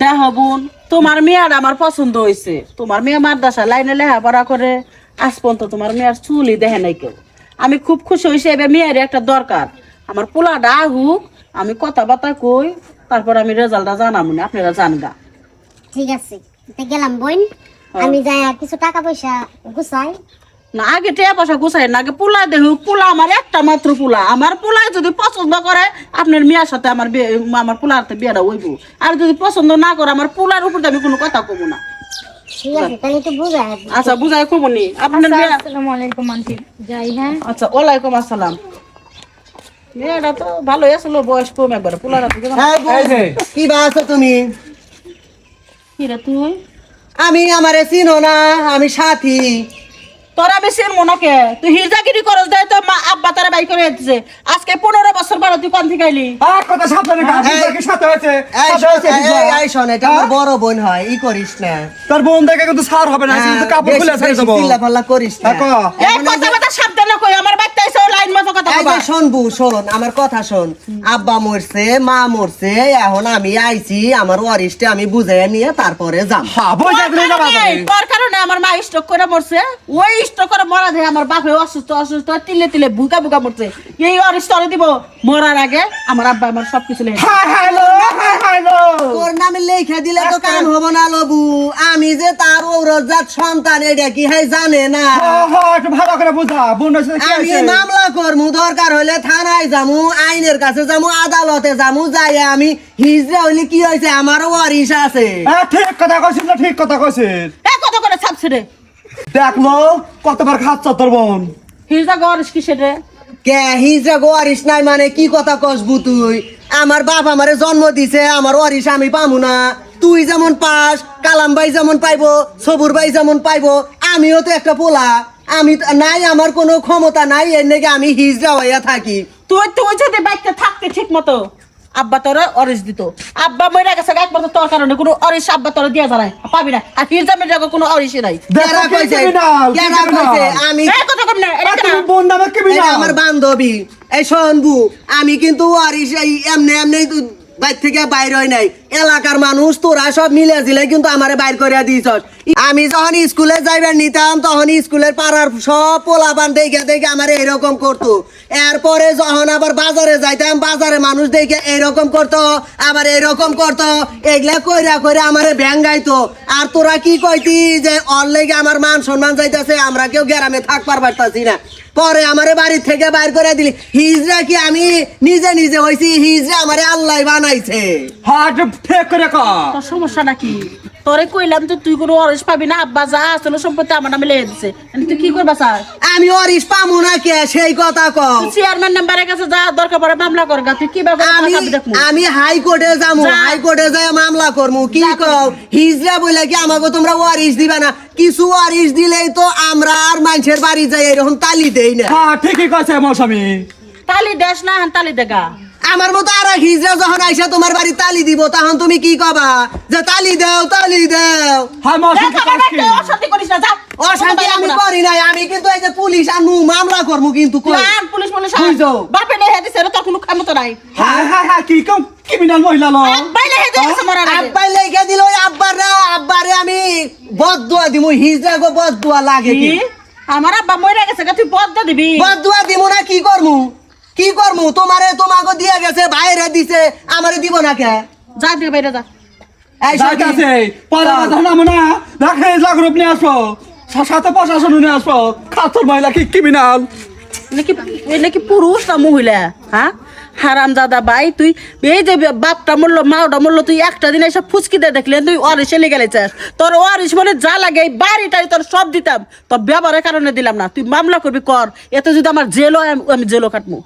দেখো বোন, তোমার মেয়ের আমার পছন্দ হয়েছে। তোমার মেয়ে মাদ্রাসা লাইনে লেখাপড়া করে, আজ পর্যন্ত তোমার মেয়ের চুলই দেখে নাই কেউ। আমি খুব খুশি হয়েছি, এবার মেয়ের একটা দরকার। আমার পোলাটা আহুক, আমি কথাবার্তা কই, তারপর আমি রেজাল্টটা জানাবো না, আপনারা জানগা। ঠিক আছে, গেলাম বোন। আমি যাই কিছু টাকা পয়সা গুছাই। না, আগে টিয়া পয়সা গুছাই না, আগে পোলা দেখুক। পোলা আমার একটা মাত্র পোলা। আমার পোলা যদি পছন্দ করে, আপনার মেয়ের সাথে আমার পোলার হাতে বিয়েটা হইব। আর যদি পছন্দ না করে, আমার পোলার উপর আমি কোনো কথা কব না। ঠিক আছে, তাহলে একটু বুঝাই। আচ্ছা, বুঝাই কব নি আপনার মেয়ে। আসসালামু আলাইকুম আন্টি, যাই। হ্যাঁ, আচ্ছা, ওয়ালাইকুম আসসালাম। মেয়েটা তো ভালোই আসলো, বয়স কম একবার। পোলার হাতে কি বা আছো তুমি? কি রে তুই? আমি আমারে চিনো না, আমি সাথী। তোরা বেশি মনাকে তুই হিজাগিরি করস দেয় তো মা আব্বা তারা বাই করে দিছে। আজকে 15 বছর পর তুই কোন থেকে আইলি? আর কথা সাবধানে কাজ কি সাথে হয়েছে এই শোন, এটা আমার বড় বোন হয়, ই করিস না। তোর বোন দেখে কিন্তু সার হবে না, কিন্তু কাপড় খুলে ছেড়ে দেবো। চিল্লাপাল্লা করিস না। এই কথা সাবধানে কই, আমার বাচ্চা এসে লাইন মতো কথা এই কবা। যে শোন, আমার কথা শোন। আব্বা মরছে, মা মরছে, এখন আমি আইছি, আমার ওয়ারিশটা আমি বুঝাইয়া নিয়ে তারপরে যাব। হ্যাঁ, বুঝা দিলে যাবা যাবে। তোর কারণে আমার মা স্ট্রোক করে মরছে। ওই স্ট্রোক করে মরা দেয় আমার বাপে অসুস্থ তিলে তিলে বুকা মরছে। এই অরিষ্টরে দিব মরার আগে আমার আব্বা আমার সবকিছু লেখে। তোর নামে লেখা দিলে তো কাম হবো না লবু। আমি যে তার ঔরজাত সন্তান, এটা কি হয় জানে না? একটু ভালো করে বুঝা বোন আমি মামলা করমু, দরকার হলে থানায় যামু, আইনের কাছে যামু, আদালতে যামু, যাই আমি হিজরা হইলে কি হয়েছে, আমারও ওয়ারিশ আছে। ঠিক কথা কইছিস না, ঠিক কথা কইছিস। এ কত করে ছাপছে রে? দেখলো কতবার খাচ্ছ তোর বোন। হিজা গরিস কি সেটা? কে হিজরা ওয়ারিশ নাই মানে কি কথা কসবু তুই? আমার বাপ আমারে জন্ম দিছে, আমার ওয়ারিশ আমি পামু না? তুই যেমন পাস, কালাম ভাই যেমন পাইবো, সবুর ভাই যেমন পাইবো, আমিও তো একটা পোলা। আমি নাই, আমার কোনো ক্ষমতা নাই, এর নাকি আমি হিজরা হইয়া থাকি। তুই যদি বাইকতে থাকতে ঠিক মতো আব্বা তোরা অরিস দিত। আব্বা মরে গেছে একবার তোর কারণে কোনো অরিস আব্বা তোরা দিয়া যায় পাবি না। আর হিরজামের জায়গা কোনো অরিসই নাই। কেরা কইছে? আমি কথা কম না, এটা কেন? বোন নামে কি এটা আমার বান্ধবী। এই শোনবু, আমি কিন্তু ওয়ারিশ এমনি বাইর থেকে বাইর হয় নাই। এলাকার মানুষ তোরা সব মিলে জিলে কিন্তু আমারে বাইর করে দিছস। আমি যখন স্কুলে যাইবার নিতাম, তখন স্কুলের পাড়ার সব পোলাপান দেখে আমারে এরকম করতো। এরপরে যখন আবার বাজারে যাইতাম, বাজারে মানুষ দেখে এরকম করতো, আবার এরকম করতো। এগুলা কইরা আমারে ব্যাঙ্গাইতো। আর তোরা কি কইতি যে ওর লেগে আমার মান সম্মান যাইতাছে, আমরা কেউ গ্রামে থাকবার পারতাছি না। পরে আমারে বাড়ি থেকে বাইর করে দিলি। হিজরা কি আমি নিজে হইছি? হিজরা আমারে আল্লাহ বানাইছে। হ্যাঁ, ঠিক করে কর। তোর সমস্যা নাকি? তোরে কইলাম তো তুই কোনো অরিস পাবি না। আব্বা যা আসলে সম্পত্তি আমার নামে লিখে দিছে। তুই কি করবা স্যার? আমি ওরিস পামু না কে সেই কথা কও? চেয়ারম্যান নাম্বারের কাছে যা, দরকার পড়ে মামলা করগা। তুই কি ব্যাপার? আমি হাইকোর্টে যামু, হাইকোর্টে যাই মামলা করমু। কি কও? হিজরা বইলা কি আমাকে তোমরা ওয়ারিশ দিবা না? কিছু ওয়ারিশ দিলেই তো আমরা আর মানুষের বাড়ি যাই এরকম তালি দেই না। হ্যাঁ, ঠিকই কইছে মৌসুমী। তালি দেশ না, তালি দেগা। আমার মতো আর এক হিজরা যখন আইসা তোমার বাড়ি তালি দিব, তখন তুমি কি কবা? যে তালি দাও। হ্যাঁ মৌসুমী, অশান্তি করিস না, যা। অশান্তি আমি করি নাই। আমি কিন্তু এই যে পুলিশ আনু মামলা করমু কিন্তু কই? পুলিশ বুঝছো? বাপে লিখে দিছে, তোর কোনো ক্ষমতা নাই। হ্যাঁ, কি কম ক্রিমিনাল মহিলা লো। আব্বাই লিখে দিছে মরার আগে। আব্বাই লেগে দিল। আব্বারে আমি বদদুয়া দিমু। হিজরা গো বদদুয়া লাগে কি? আমার আব্বা মরে গেছে, তুই বদদুয়া দিবি? বদদুয়া দিমু না কি করমু? তোমাকে দিয়া গেছে, বাইরে দিছে, আমারে দিব না কে? যা দিয়ে বাইরে যা। এই যাইতাছে পরে জানাবো না, রাখে জাগরূপ নিয়ে আসো, সাথে প্রশাসন নিয়ে আসো। খাতর মহিলা কি ক্রিমিনাল নাকি পুরুষ না মহিলা? হ্যাঁ, হারাম দাদা ভাই, তুই এই যে বাপটা মরলো, মাওটা মরলো, তুই একটা দিন এসব ফুচকি দিয়ে দেখলে তুই অরিস এলে গেলে চাস। তোর অরিস বলে যা লাগে এই বাড়িটাই তোর সব দিতাম, তোর ব্যবহারের কারণে দিলাম না। তুই মামলা করবি কর, এতে যদি আমার জেলও, আমি জেলও কাটবো।